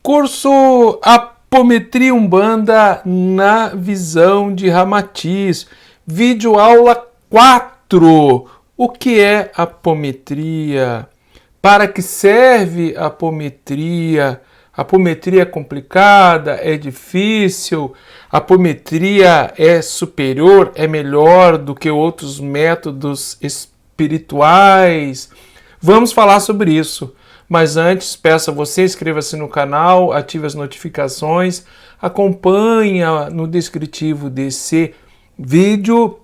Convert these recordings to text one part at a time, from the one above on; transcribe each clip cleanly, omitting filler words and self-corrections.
Curso Apometria Umbanda na visão de Ramatiz. Vídeo aula 4. O que é apometria? Para que serve a apometria? A apometria é complicada? É difícil? A apometria é superior? É melhor do que outros métodos espirituais? Vamos falar sobre isso. Mas antes, peço a você, inscreva-se no canal, ative as notificações, acompanhe no descritivo desse vídeo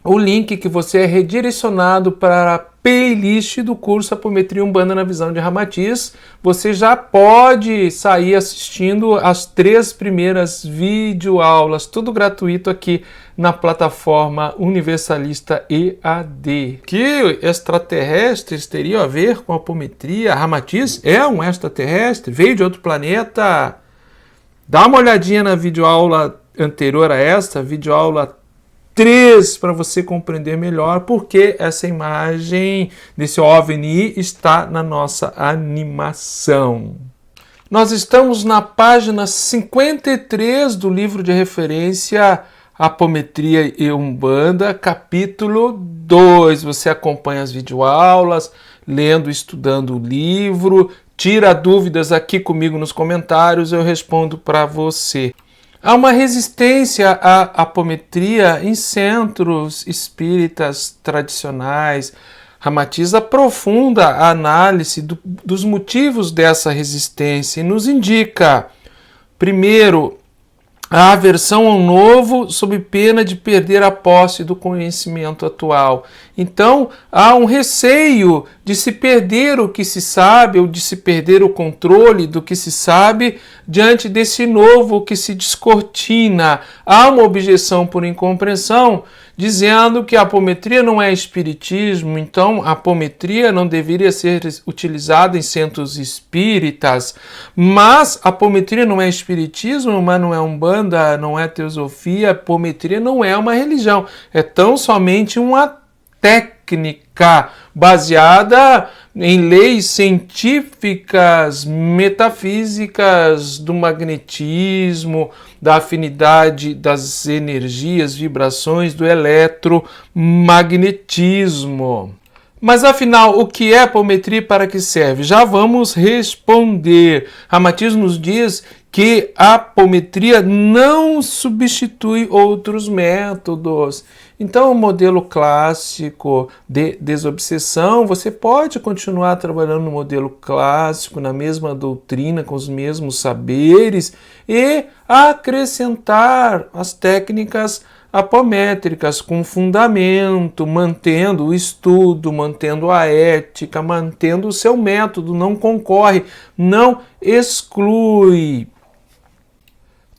o link que você é redirecionado para a playlist do curso Apometria Umbanda na visão de Ramatiz. Você já pode sair assistindo as 3 primeiras videoaulas, tudo gratuito aqui na plataforma Universalista EAD. Que extraterrestres teriam a ver com a apometria? Ramatiz é um extraterrestre? Veio de outro planeta? Dá uma olhadinha na videoaula anterior a esta, videoaula 3, para você compreender melhor porque essa imagem desse OVNI está na nossa animação. Nós estamos na página 53 do livro de referência Apometria e Umbanda, capítulo 2. Você acompanha as videoaulas, lendo, estudando o livro, tira dúvidas aqui comigo nos comentários, eu respondo para você. Há uma resistência à apometria em centros espíritas tradicionais. Ramatiz aprofunda a análise dos motivos dessa resistência e nos indica, primeiro, a aversão ao novo sob pena de perder a posse do conhecimento atual. Então, há um receio de se perder o que se sabe ou de se perder o controle do que se sabe diante desse novo que se descortina. Há uma objeção por incompreensão dizendo que a apometria não é espiritismo, então a apometria não deveria ser utilizada em centros espíritas, mas a apometria não é espiritismo, mas não é umbanda, não é teosofia, a apometria não é uma religião, é tão somente uma técnica baseada em leis científicas, metafísicas do magnetismo, da afinidade das energias, vibrações do eletromagnetismo. Mas afinal, o que é apometria e para que serve? Já vamos responder. Ramatiz nos diz que a apometria não substitui outros métodos. Então, o modelo clássico de desobsessão, você pode continuar trabalhando no modelo clássico, na mesma doutrina, com os mesmos saberes e acrescentar as técnicas apométricas com fundamento, mantendo o estudo, mantendo a ética, mantendo o seu método, não concorre, não exclui.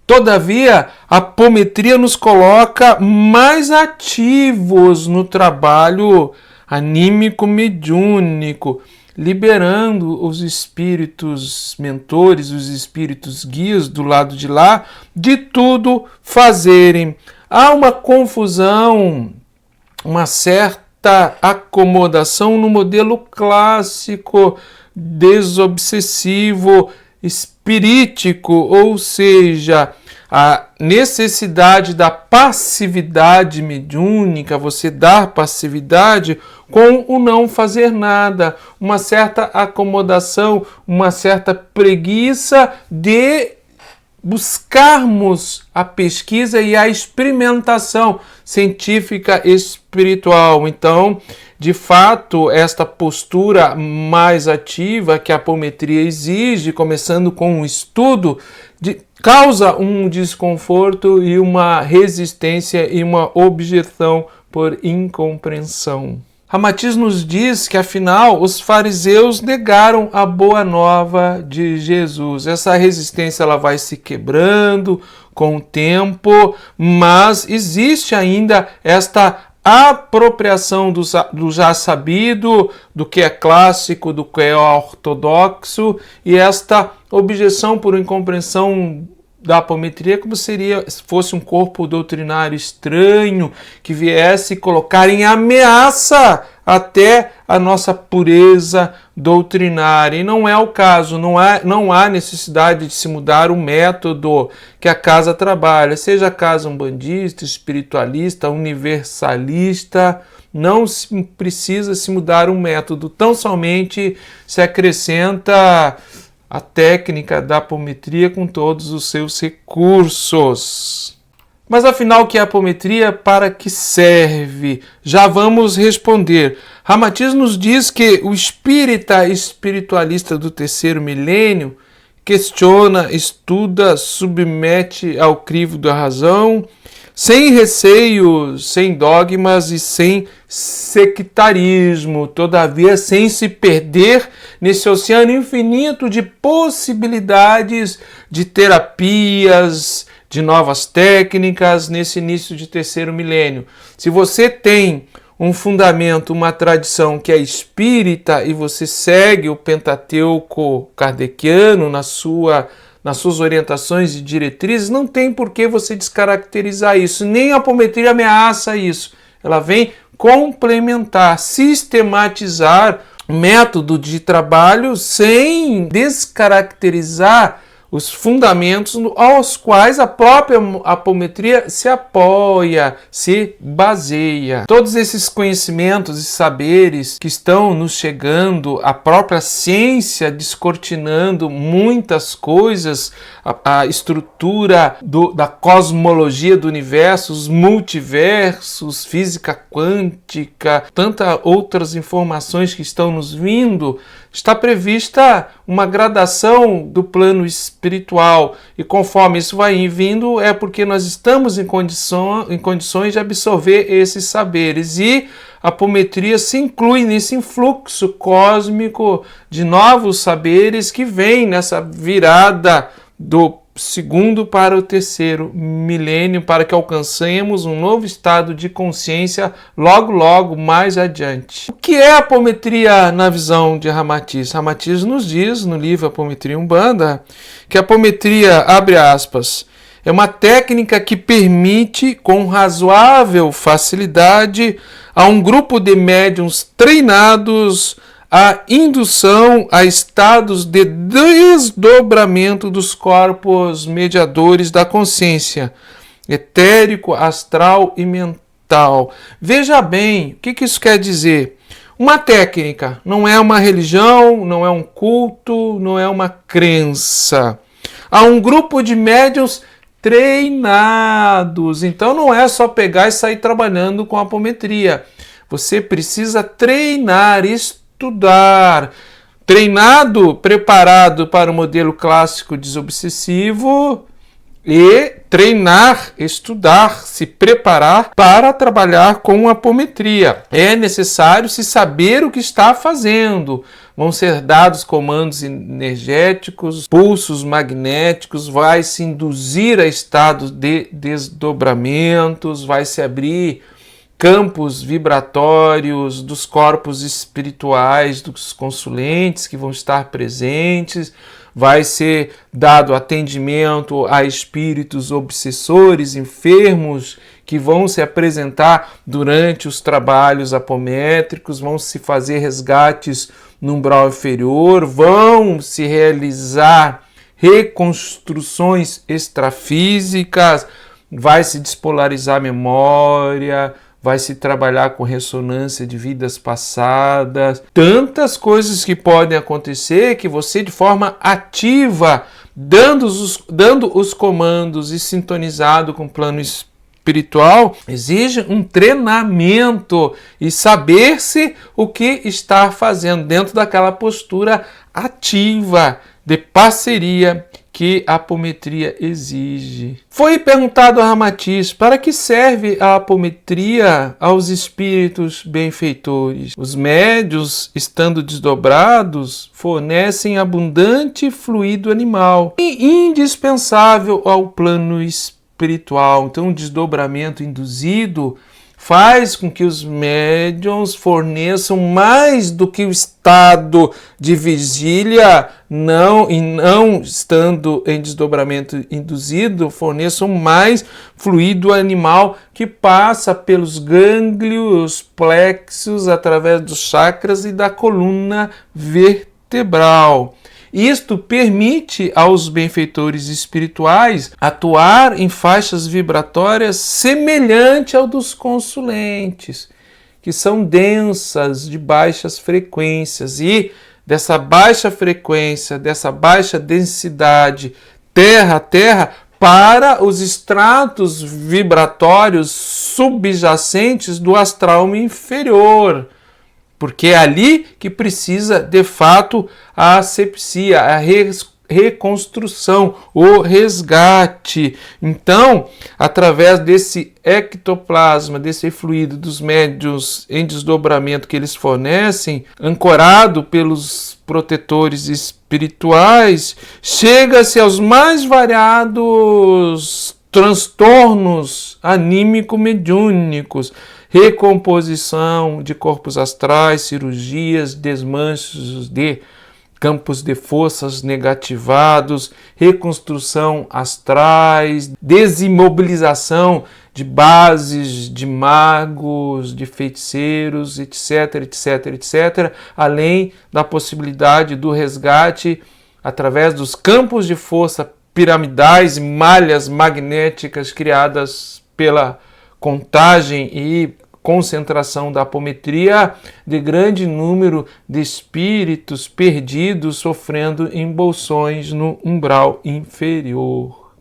Todavia, a apometria nos coloca mais ativos no trabalho anímico mediúnico, liberando os espíritos mentores, os espíritos guias do lado de lá, de tudo fazerem. Há uma confusão, uma certa acomodação no modelo clássico, desobsessivo, espirítico, ou seja, a necessidade da passividade mediúnica, você dar passividade com o não fazer nada, uma certa acomodação, uma certa preguiça de buscarmos a pesquisa e a experimentação científica espiritual. Então, de fato, esta postura mais ativa que a apometria exige, começando com o estudo, causa um desconforto e uma resistência e uma objeção por incompreensão. Ramatiz nos diz que, afinal, os fariseus negaram a boa nova de Jesus. Essa resistência ela vai se quebrando com o tempo, mas existe ainda esta apropriação do já sabido, do que é clássico, do que é ortodoxo, e esta objeção por incompreensão da apometria como se fosse um corpo doutrinário estranho que viesse colocar em ameaça até a nossa pureza doutrinária. E não é o caso, não há necessidade de se mudar o método que a casa trabalha, seja a casa umbandista, espiritualista, universalista. Não precisa se mudar um método, tão somente se acrescenta a técnica da apometria com todos os seus recursos. Mas afinal, o que é a apometria? Para que serve? Já vamos responder. Ramatiz nos diz que o espiritualista do terceiro milênio questiona, estuda, submete ao crivo da razão, sem receios, sem dogmas e sem sectarismo, todavia sem se perder nesse oceano infinito de possibilidades de terapias, de novas técnicas nesse início de terceiro milênio. Se você tem um fundamento, uma tradição que é espírita e você segue o Pentateuco kardeciano nas suas orientações e diretrizes, não tem por que você descaracterizar isso, nem a apometria ameaça isso. Ela vem complementar, sistematizar o método de trabalho sem descaracterizar os fundamentos aos quais a própria apometria se apoia, se baseia. Todos esses conhecimentos e saberes que estão nos chegando, a própria ciência descortinando muitas coisas, a estrutura da cosmologia do universo, os multiversos, física quântica, tantas outras informações que estão nos vindo, está prevista uma gradação do plano espiritual, e conforme isso vai vindo, é porque nós estamos em condições de absorver esses saberes, e a apometria se inclui nesse influxo cósmico de novos saberes que vem nessa virada do segundo para o terceiro milênio, para que alcancemos um novo estado de consciência logo mais adiante. O que é a apometria na visão de Ramatiz? Ramatiz nos diz no livro Apometria Umbanda que a apometria, abre aspas, é uma técnica que permite com razoável facilidade a um grupo de médiuns treinados a indução a estados de desdobramento dos corpos mediadores da consciência, etérico, astral e mental. Veja bem, o que isso quer dizer? Uma técnica, não é uma religião, não é um culto, não é uma crença. Há um grupo de médiuns treinados, então não é só pegar e sair trabalhando com a apometria. Você precisa treinar, estudar, treinado, preparado para o modelo clássico desobsessivo, e treinar, estudar, se preparar para trabalhar com a apometria. É necessário se saber o que está fazendo. Vão ser dados comandos energéticos, pulsos magnéticos, vai se induzir a estados de desdobramentos, vai se abrir campos vibratórios dos corpos espirituais dos consulentes que vão estar presentes, vai ser dado atendimento a espíritos obsessores, enfermos, que vão se apresentar durante os trabalhos apométricos, vão se fazer resgates no umbral inferior, vão se realizar reconstruções extrafísicas, vai se despolarizar a memória, vai se trabalhar com ressonância de vidas passadas, tantas coisas que podem acontecer que você, de forma ativa, dando os comandos e sintonizado com o plano espiritual, exige um treinamento e saber-se o que está fazendo dentro daquela postura ativa de parceria que a apometria exige. Foi perguntado a Ramatiz para que serve a apometria aos espíritos benfeitores. Os médios, estando desdobrados, fornecem abundante fluido animal e indispensável ao plano espiritual. Então, o desdobramento induzido faz com que os médiuns forneçam mais do que o estado de vigília, não estando em desdobramento induzido, forneçam mais fluido animal que passa pelos gânglios, plexos, através dos chakras e da coluna vertebral. Isto permite aos benfeitores espirituais atuar em faixas vibratórias semelhante ao dos consulentes, que são densas, de baixas frequências, e dessa baixa frequência, dessa baixa densidade, terra a terra, para os estratos vibratórios subjacentes do astral inferior. Porque é ali que precisa, de fato, a asepsia, a reconstrução, o resgate. Então, através desse ectoplasma, desse fluido dos médiuns em desdobramento que eles fornecem, ancorado pelos protetores espirituais, chega-se aos mais variados transtornos anímico-mediúnicos, recomposição de corpos astrais, cirurgias, desmanchos de campos de forças negativados, reconstrução astrais, desimobilização de bases, de magos, de feiticeiros, etc, etc, etc, além da possibilidade do resgate através dos campos de força piramidais e malhas magnéticas criadas pela contagem e concentração da apometria de grande número de espíritos perdidos sofrendo embolsões no umbral inferior.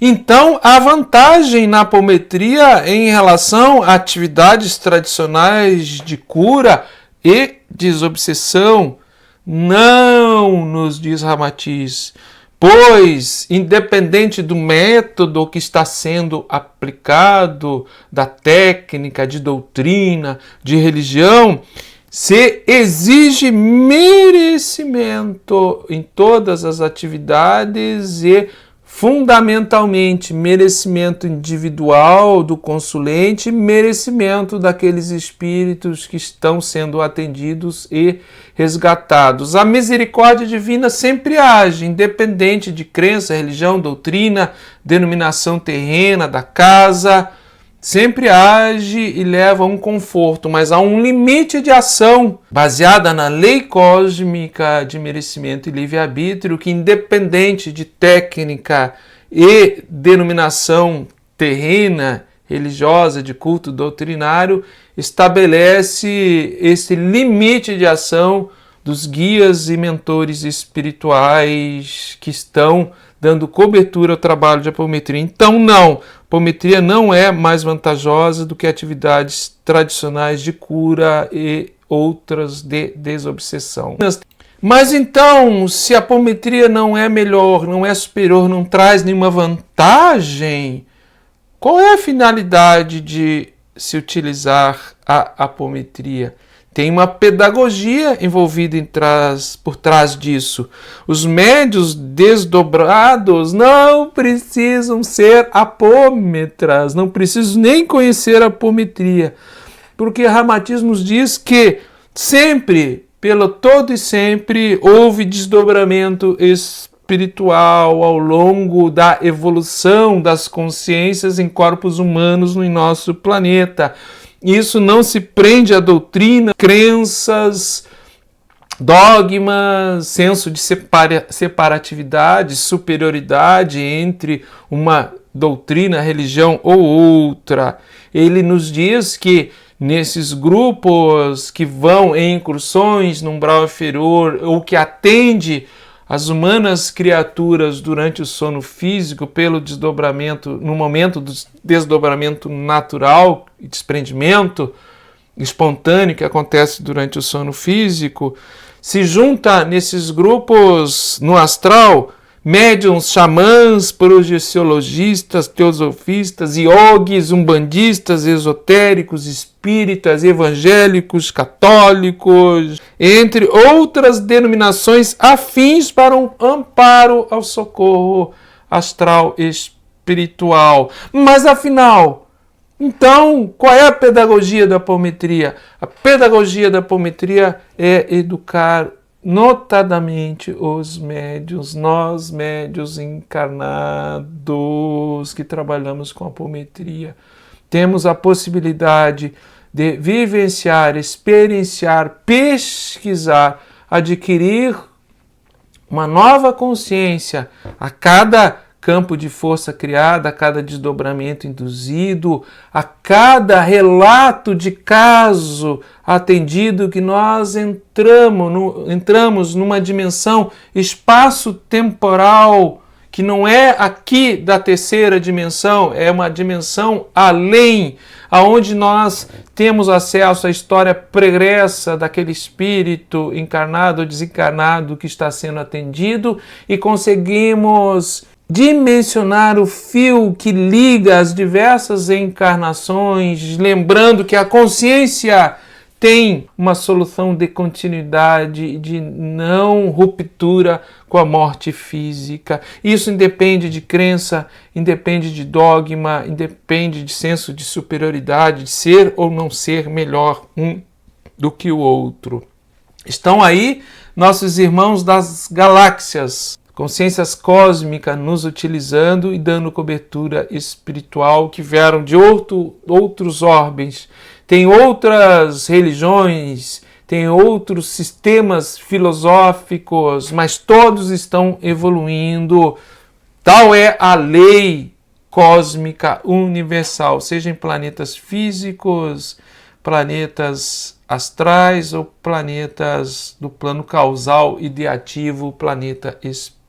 Então, a vantagem na apometria em relação a atividades tradicionais de cura e desobsessão não, nos diz Ramatiz, pois, independente do método que está sendo aplicado, da técnica, de doutrina, de religião, se exige merecimento em todas as atividades e, fundamentalmente, merecimento individual do consulente, merecimento daqueles espíritos que estão sendo atendidos e resgatados. A misericórdia divina sempre age, independente de crença, religião, doutrina, denominação terrena da casa, sempre age e leva um conforto, mas há um limite de ação baseada na lei cósmica de merecimento e livre-arbítrio que, independente de técnica e denominação terrena, religiosa, de culto doutrinário, estabelece esse limite de ação dos guias e mentores espirituais que estão dando cobertura ao trabalho de apometria. Então, não, apometria não é mais vantajosa do que atividades tradicionais de cura e outras de desobsessão. Mas então, se a apometria não é melhor, não é superior, não traz nenhuma vantagem, qual é a finalidade de se utilizar a apometria? Tem uma pedagogia envolvida por trás disso. Os médiuns desdobrados não precisam ser apômetras, não precisam nem conhecer a apometria, porque Ramatiz nos diz que sempre, pelo todo e sempre, houve desdobramento espiritual ao longo da evolução das consciências em corpos humanos no nosso planeta. Isso não se prende à doutrina, crenças, dogmas, senso de separatividade, superioridade entre uma doutrina, religião ou outra. Ele nos diz que nesses grupos que vão em incursões no umbral inferior ou que atende as humanas criaturas durante o sono físico pelo desdobramento, no momento do desdobramento natural e desprendimento espontâneo que acontece durante o sono físico, se junta nesses grupos no astral médiuns, xamãs, projeciologistas, teosofistas, iogues, umbandistas, esotéricos, espíritas, evangélicos, católicos, entre outras denominações afins para um amparo ao socorro astral espiritual. Mas afinal, Então, qual é a pedagogia da apometria? A pedagogia da apometria é educar notadamente os médiuns, nós médiuns encarnados que trabalhamos com apometria. Temos a possibilidade de vivenciar, experienciar, pesquisar, adquirir uma nova consciência a cada campo de força criado, a cada desdobramento induzido, a cada relato de caso atendido que nós entramos numa dimensão espaço-temporal que não é aqui da terceira dimensão, é uma dimensão além, aonde nós temos acesso à história pregressa daquele espírito encarnado ou desencarnado que está sendo atendido e conseguimos dimensionar o fio que liga as diversas encarnações, lembrando que a consciência tem uma solução de continuidade, de não ruptura com a morte física. Isso independe de crença, independe de dogma, independe de senso de superioridade, de ser ou não ser melhor um do que o outro. Estão aí nossos irmãos das galáxias, consciências cósmicas nos utilizando e dando cobertura espiritual que vieram de outros orbes. Tem outras religiões, tem outros sistemas filosóficos, mas todos estão evoluindo. Tal é a lei cósmica universal, seja em planetas físicos, planetas astrais ou planetas do plano causal ideativo, planeta espiritual.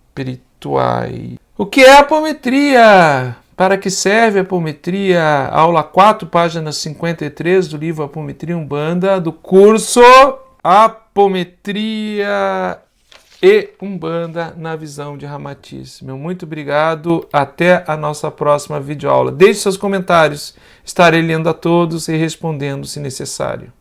O que é a apometria? Para que serve a apometria? Aula 4, página 53 do livro Apometria Umbanda, do curso Apometria e Umbanda na visão de Ramatiz. Meu muito obrigado, até a nossa próxima videoaula. Deixe seus comentários, estarei lendo a todos e respondendo se necessário.